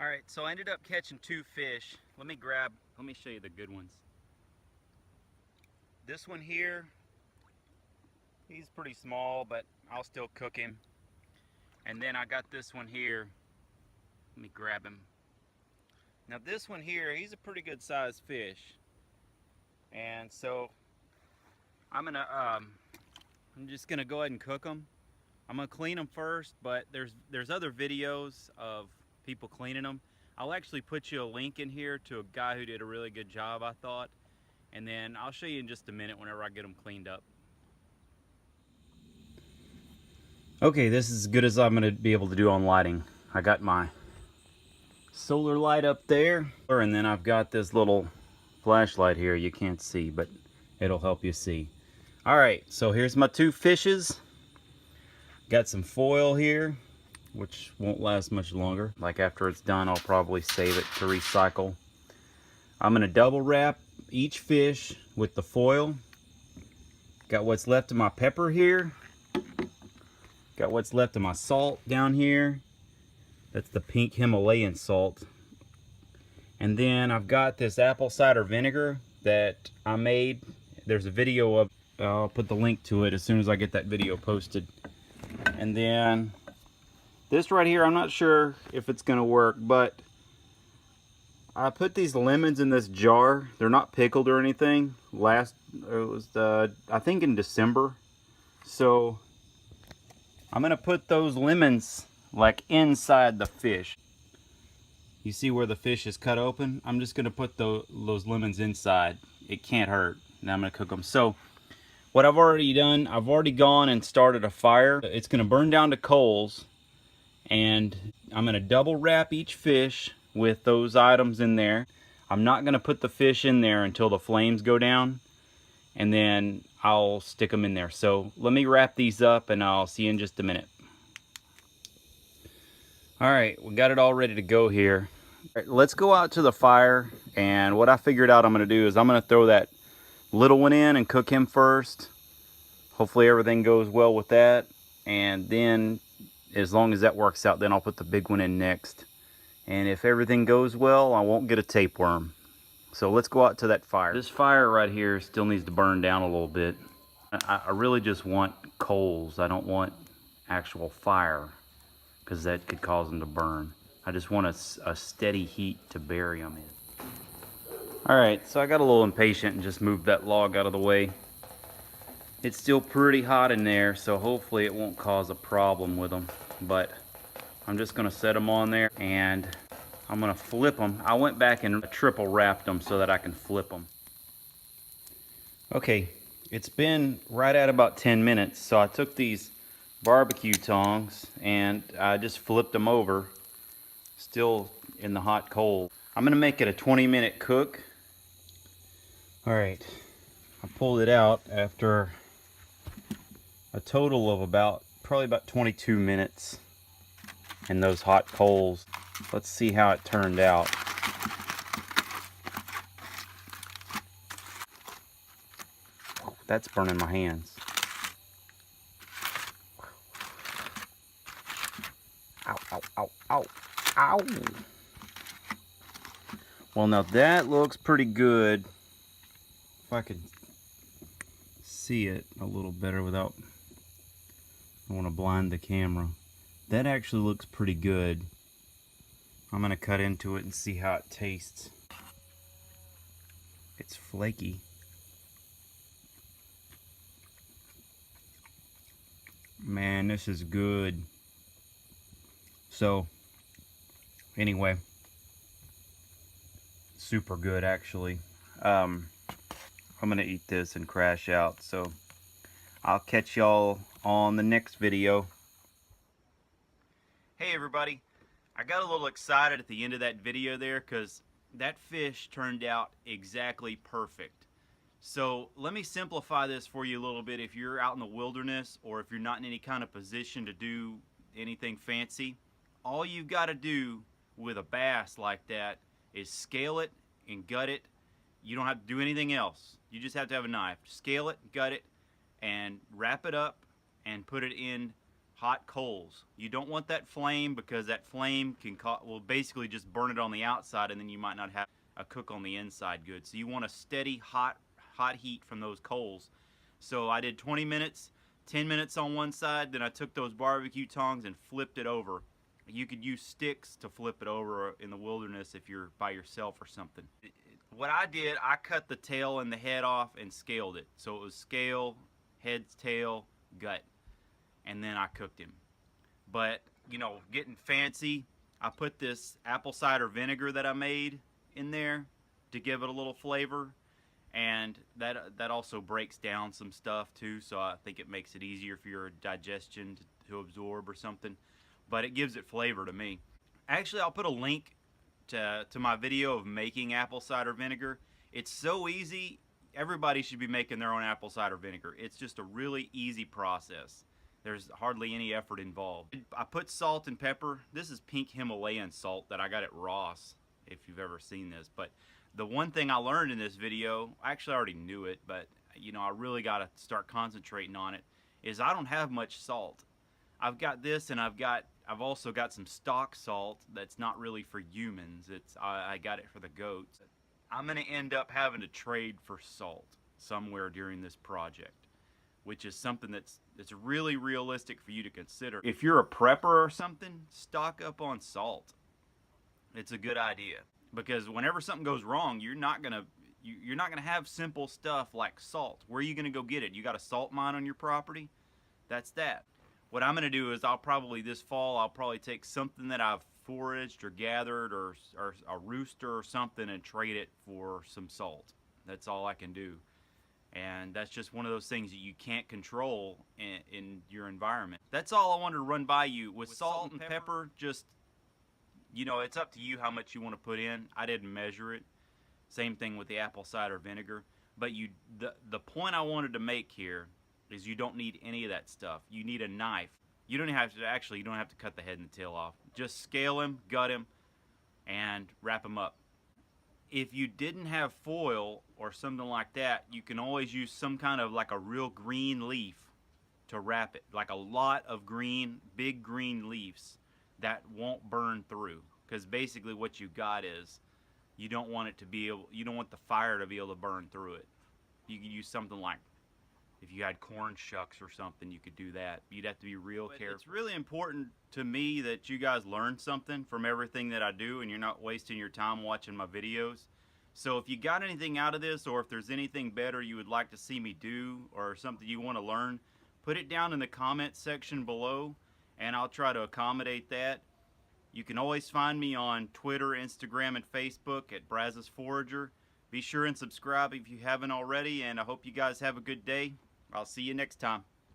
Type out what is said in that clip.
Alright, so I ended up catching 2 fish. Let me show you the good ones. This one here, he's pretty small, but I'll still cook him. And then I got this one here. Let me grab him. Now this one here, he's a pretty good sized fish. And so I'm just gonna go ahead and cook them. I'm gonna clean them first, but there's other videos of people cleaning them. I'll actually put you a link in here to a guy who did a really good job, I thought. And then I'll show you in just a minute whenever I get them cleaned up. Okay, this is as good as I'm gonna be able to do on lighting. I got my solar light up there, and then I've got this little flashlight here you can't see, but it'll help you see. Alright, so here's my 2 fishes. Got some foil here, which won't last much longer. Like after it's done, I'll probably save it to recycle. I'm gonna double wrap each fish with the foil. Got what's left of my pepper here. Got what's left of my salt down here. That's the pink Himalayan salt. And then I've got this apple cider vinegar that I made. There's a video of, I'll put the link to it as soon as I get that video posted. And then this right here, I'm not sure if it's gonna work, but I put these lemons in this jar. They're not pickled or anything. I think in December. So I'm gonna put those lemons like inside the fish. You see where the fish is cut open? I'm just gonna put those lemons inside. It can't hurt. Now I'm gonna cook them. So what I've already done, I've already gone and started a fire. It's gonna burn down to coals, and I'm gonna double wrap each fish with those items in there. I'm not gonna put the fish in there until the flames go down, and then I'll stick them in there. So let me wrap these up and I'll see you in just a minute. All right, we got it all ready to go here. All right, let's go out to the fire, and what I figured out I'm gonna do is I'm gonna throw that little one in and cook him first. Hopefully everything goes well with that, and then as long as that works out, then I'll put the big one in next. And if everything goes well, I won't get a tapeworm. So let's go out to that fire. This fire right here still needs to burn down a little bit. I really just want coals. I don't want actual fire, because that could cause them to burn. I just want a steady heat to bury them in. Alright, so I got a little impatient and just moved that log out of the way. It's still pretty hot in there, so hopefully it won't cause a problem with them. But I'm just gonna set them on there and I'm gonna flip them. I went back and triple wrapped them so that I can flip them. Okay, it's been right at about 10 minutes, so I took these barbecue tongs and I just flipped them over, still in the hot coal. I'm gonna make it a 20-minute cook. All right, I pulled it out after a total of probably about 22 minutes in those hot coals. Let's see how it turned out. That's burning my hands. Ow, ow, ow, ow, ow. Well, now that looks pretty good. If I could see it a little better without, I want to blind the camera. That actually looks pretty good. I'm gonna cut into it and see how it tastes. It's flaky. Man, this is good. So, anyway, super good actually. I'm gonna eat this and crash out, so I'll catch y'all on the next video. Hey everybody, I got a little excited at the end of that video there because that fish turned out exactly perfect. So let me simplify this for you a little bit. If you're out in the wilderness or if you're not in any kind of position to do anything fancy, all you've got to do with a bass like that is scale it and gut it. You don't have to do anything else. You just have to have a knife. Scale it, gut it, and wrap it up and put it in hot coals. You don't want that flame, because that flame will basically just burn it on the outside, and then you might not have a cook on the inside good. So you want a steady hot heat from those coals. So I did 20 minutes, 10 minutes on one side, then I took those barbecue tongs and flipped it over. You could use sticks to flip it over in the wilderness if you're by yourself or something. What I did, I cut the tail and the head off and scaled it. So it was scale, head, tail, gut, and then I cooked him. But, you know, getting fancy, I put this apple cider vinegar that I made in there to give it a little flavor, and that also breaks down some stuff too, so I think it makes it easier for your digestion to absorb or something, but it gives it flavor to me. Actually, I'll put a link to my video of making apple cider vinegar. It's so easy. Everybody should be making their own apple cider vinegar. It's just a really easy process. There's hardly any effort involved. I put salt and pepper. This is pink Himalayan salt that I got at Ross, if you've ever seen this. But the one thing I learned in this video, actually I already knew it, but you know, I really got to start concentrating on it, is I don't have much salt. I've got this, and I've also got some stock salt that's not really for humans. I got it for the goats. I'm gonna end up having to trade for salt somewhere during this project, which is something that's really realistic for you to consider. If you're a prepper or something, stock up on salt. It's a good idea, because whenever something goes wrong, you're not gonna have simple stuff like salt. Where are you gonna go get it? You got a salt mine on your property? That's that. What I'm gonna do is this fall I'll probably take something that I've foraged or gathered, or a rooster or something, and trade it for some salt. That's all I can do. And that's just one of those things that you can't control in your environment. That's all I wanted to run by you. With salt and pepper, just, you know, it's up to you how much you want to put in. I didn't measure it. Same thing with the apple cider vinegar. But the point I wanted to make here is you don't need any of that stuff. You need a knife. You don't have to cut the head and the tail off. Just scale him, gut him, and wrap him up. If you didn't have foil or something like that, you can always use some kind of like a real green leaf to wrap it. Like a lot of big green leaves that won't burn through. Because basically what you got is, you don't want the fire to be able to burn through it. You could use something like, if you had corn shucks or something, you could do that. You'd have to be real careful. It's really important to me that you guys learn something from everything that I do, and you're not wasting your time watching my videos. So if you got anything out of this, or if there's anything better you would like to see me do, or something you want to learn, put it down in the comments section below, and I'll try to accommodate that. You can always find me on Twitter, Instagram, and Facebook at Brazos Forager. Be sure and subscribe if you haven't already, and I hope you guys have a good day. I'll see you next time.